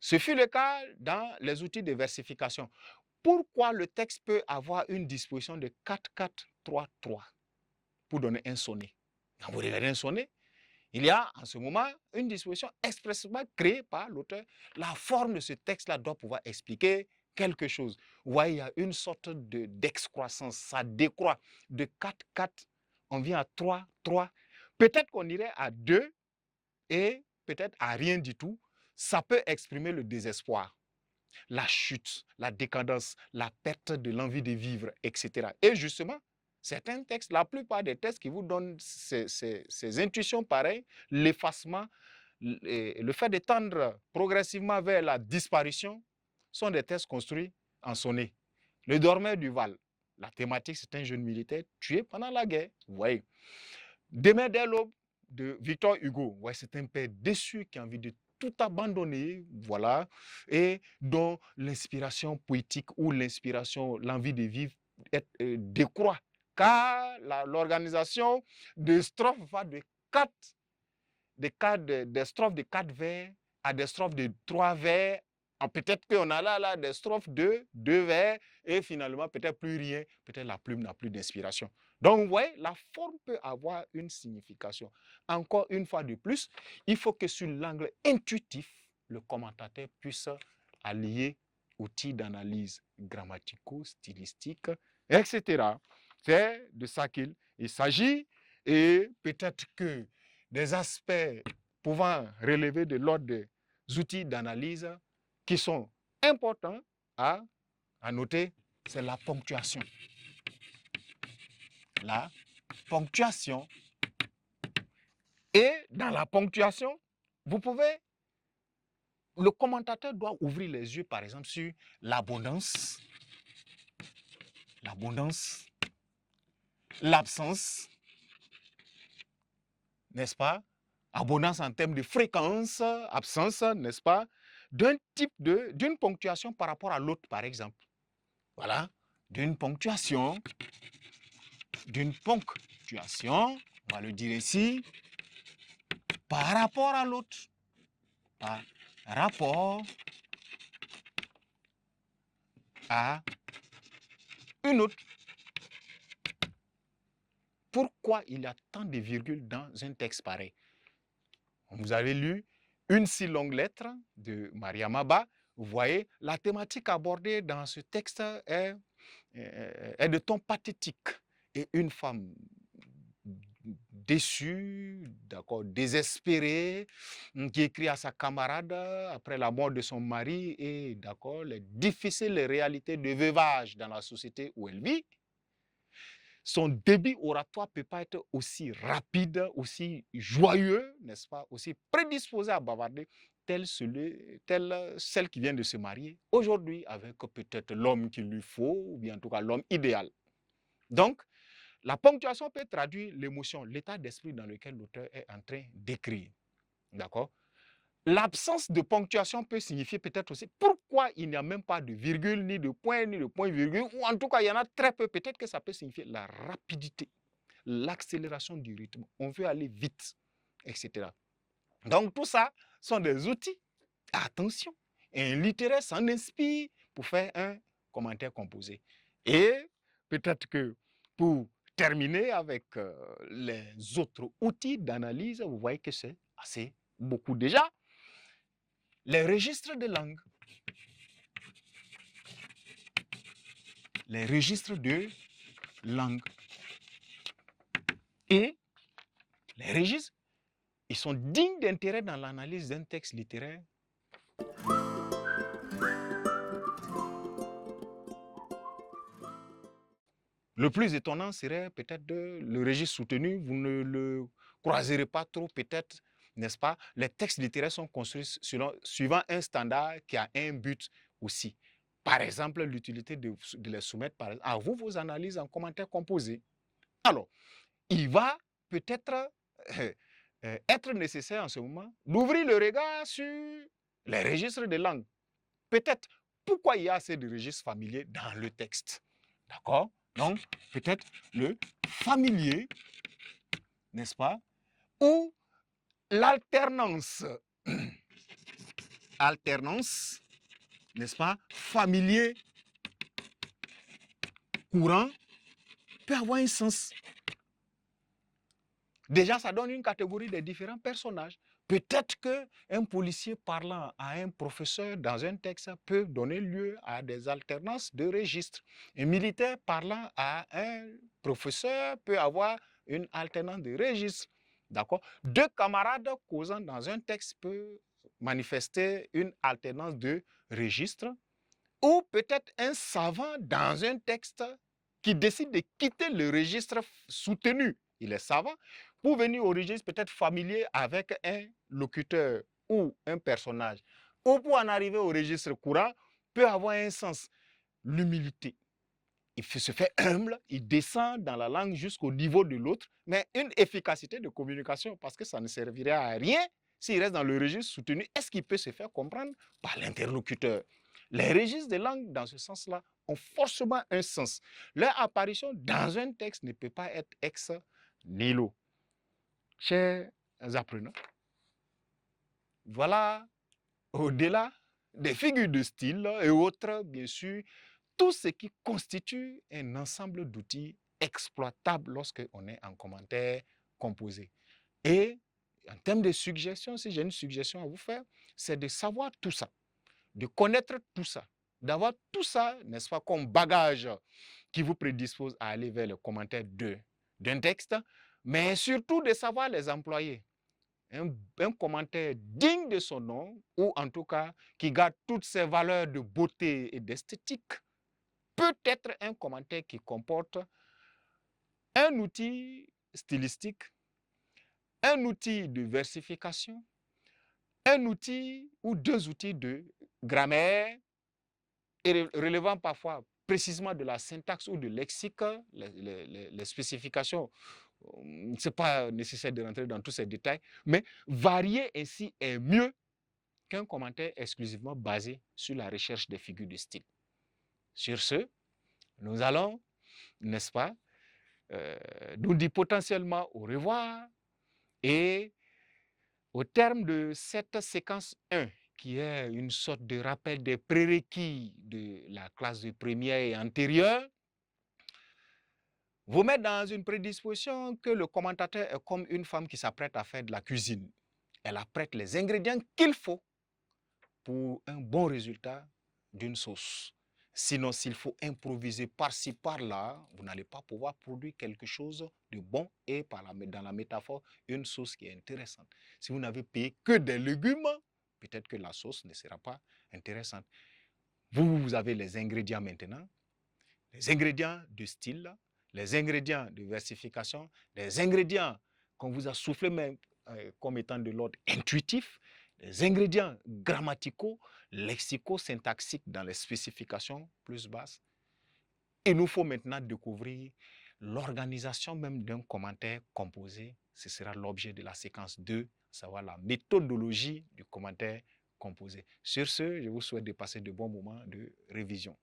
Ce fut le cas dans les outils de versification. Pourquoi le texte peut avoir une disposition de 4-4-3-3 pour donner un sonnet? Quand vous regardez un sonnet, il y a en ce moment une disposition expressément créée par l'auteur. La forme de ce texte-là doit pouvoir expliquer quelque chose. Vous voyez, il y a une sorte d'excroissance, ça décroît. De 4-4, on vient à 3-3. Peut-être qu'on irait à 2 et peut-être à rien du tout. Ça peut exprimer le désespoir, la chute, la décadence, la perte de l'envie de vivre, etc. Et justement, certains textes, la plupart des textes qui vous donnent ces intuitions pareilles, l'effacement, le fait de tendre progressivement vers la disparition, sont des textes construits en sonnet. Le dormeur du Val, la thématique, c'est un jeune militaire tué pendant la guerre. Vous voyez. Demain dès l'aube de Victor Hugo, ouais, c'est un père déçu qui a envie de tout abandonner, voilà, et dont l'inspiration poétique ou l'inspiration, l'envie de vivre décroît. Car l'organisation de strophes va de 4, des strophes de 4 vers à des strophes de 3 vers. Peut-être qu'on a là des strophes de 2 vers et finalement peut-être plus rien, peut-être la plume n'a plus d'inspiration. Donc vous voyez, la forme peut avoir une signification. Encore une fois de plus, il faut que sur l'angle intuitif, le commentateur puisse allier outils d'analyse grammaticaux, stylistiques, etc. C'est de ça qu'il s'agit et peut-être que des aspects pouvant relever de l'ordre des outils d'analyse qui sont importants à noter, c'est la ponctuation. La ponctuation. Et dans la ponctuation, vous pouvez, le commentateur doit ouvrir les yeux, par exemple, sur l'abondance, l'absence, n'est-ce pas? Abondance en termes de fréquence, absence, n'est-ce pas? D'une ponctuation par rapport à l'autre, par exemple. Voilà, d'une ponctuation, on va le dire ici, par rapport à l'autre, par rapport à une autre. Pourquoi il y a tant de virgules dans un texte pareil? Vous avez lu une si longue lettre de Mariama Ba. Vous voyez, la thématique abordée dans ce texte est de ton pathétique. Et une femme déçue, d'accord, désespérée, qui écrit à sa camarade après la mort de son mari et d'accord, les difficiles réalités de veuvage dans la société où elle vit. Son débit oratoire ne peut pas être aussi rapide, aussi joyeux, n'est-ce pas, aussi prédisposé à bavarder, telle celle qui vient de se marier aujourd'hui avec peut-être l'homme qu'il lui faut, ou bien en tout cas l'homme idéal. Donc, la ponctuation peut traduire l'émotion, l'état d'esprit dans lequel l'auteur est en train d'écrire. D'accord? L'absence de ponctuation peut signifier peut-être aussi pourquoi il n'y a même pas de virgule, ni de point-virgule, ou en tout cas, il y en a très peu. Peut-être que ça peut signifier la rapidité, l'accélération du rythme. On veut aller vite, etc. Donc, tout ça sont des outils. Attention, un littéraire s'en inspire pour faire un commentaire composé. Et peut-être que pour terminer avec les autres outils d'analyse, vous voyez que c'est assez beaucoup déjà. Les registres de langue. Les registres de langue. Et les registres, ils sont dignes d'intérêt dans l'analyse d'un texte littéraire. Le plus étonnant serait peut-être le registre soutenu. Vous ne le croiserez pas trop, peut-être, n'est-ce pas? Les textes littéraires sont construits suivant un standard qui a un but aussi. Par exemple, l'utilité de les soumettre à vous vos analyses en commentaires composés. Alors, il va peut-être être nécessaire en ce moment d'ouvrir le regard sur les registres de langue. Peut-être pourquoi il y a assez de registres familiers dans le texte. D'accord? Donc, peut-être le familier, n'est-ce pas? Ou l'alternance alternance, n'est-ce pas, familier, courant, peut avoir un sens. Déjà, ça donne une catégorie des différents personnages. Peut-être qu'un policier parlant à un professeur dans un texte peut donner lieu à des alternances de registres. Un militaire parlant à un professeur peut avoir une alternance de registres. D'accord? Deux camarades causant dans un texte peuvent manifester une alternance de registres. Ou peut-être un savant dans un texte qui décide de quitter le registre soutenu. Il est savant pour venir au registre peut-être familier avec un locuteur ou un personnage. Ou pour en arriver au registre courant, peut avoir un sens. L'humilité. Il se fait humble, il descend dans la langue jusqu'au niveau de l'autre, mais une efficacité de communication parce que ça ne servirait à rien s'il reste dans le registre soutenu. Est-ce qu'il peut se faire comprendre par l'interlocuteur? Les registres de langue, dans ce sens-là, ont forcément un sens. Leur apparition dans un texte ne peut pas être ex nihilo. Chers apprenants, voilà, au-delà des figures de style et autres, bien sûr, tout ce qui constitue un ensemble d'outils exploitables lorsqu'on est en commentaire composé. Et en termes de suggestions, si j'ai une suggestion à vous faire, c'est de savoir tout ça, de connaître tout ça, d'avoir tout ça, n'est-ce pas, comme bagage qui vous prédispose à aller vers le commentaire d'un texte, mais surtout de savoir les employer. Un commentaire digne de son nom, ou en tout cas qui garde toutes ses valeurs de beauté et d'esthétique, peut être un commentaire qui comporte un outil stylistique, un outil de versification, un outil ou deux outils de grammaire, et relevant parfois précisément de la syntaxe ou du lexique, les spécifications. Ce n'est pas nécessaire de rentrer dans tous ces détails, mais varier ainsi est mieux qu'un commentaire exclusivement basé sur la recherche des figures de style. Sur ce, nous allons, n'est-ce pas, nous dire potentiellement au revoir et au terme de cette séquence 1, qui est une sorte de rappel des prérequis de la classe de première et antérieure, vous mettre dans une prédisposition que le commentateur est comme une femme qui s'apprête à faire de la cuisine. Elle apprête les ingrédients qu'il faut pour un bon résultat d'une sauce. Sinon, s'il faut improviser par-ci, par-là, vous n'allez pas pouvoir produire quelque chose de bon et dans la métaphore, une sauce qui est intéressante. Si vous n'avez payé que des légumes, peut-être que la sauce ne sera pas intéressante. Vous avez les ingrédients maintenant, les ingrédients de style, les ingrédients de versification, les ingrédients qu'on vous a soufflé même comme étant de l'ordre intuitif, les ingrédients grammaticaux, lexico-syntaxiques dans les spécifications plus basses. Il nous faut maintenant découvrir l'organisation même d'un commentaire composé. Ce sera l'objet de la séquence 2, à savoir la méthodologie du commentaire composé. Sur ce, je vous souhaite de passer de bons moments de révision.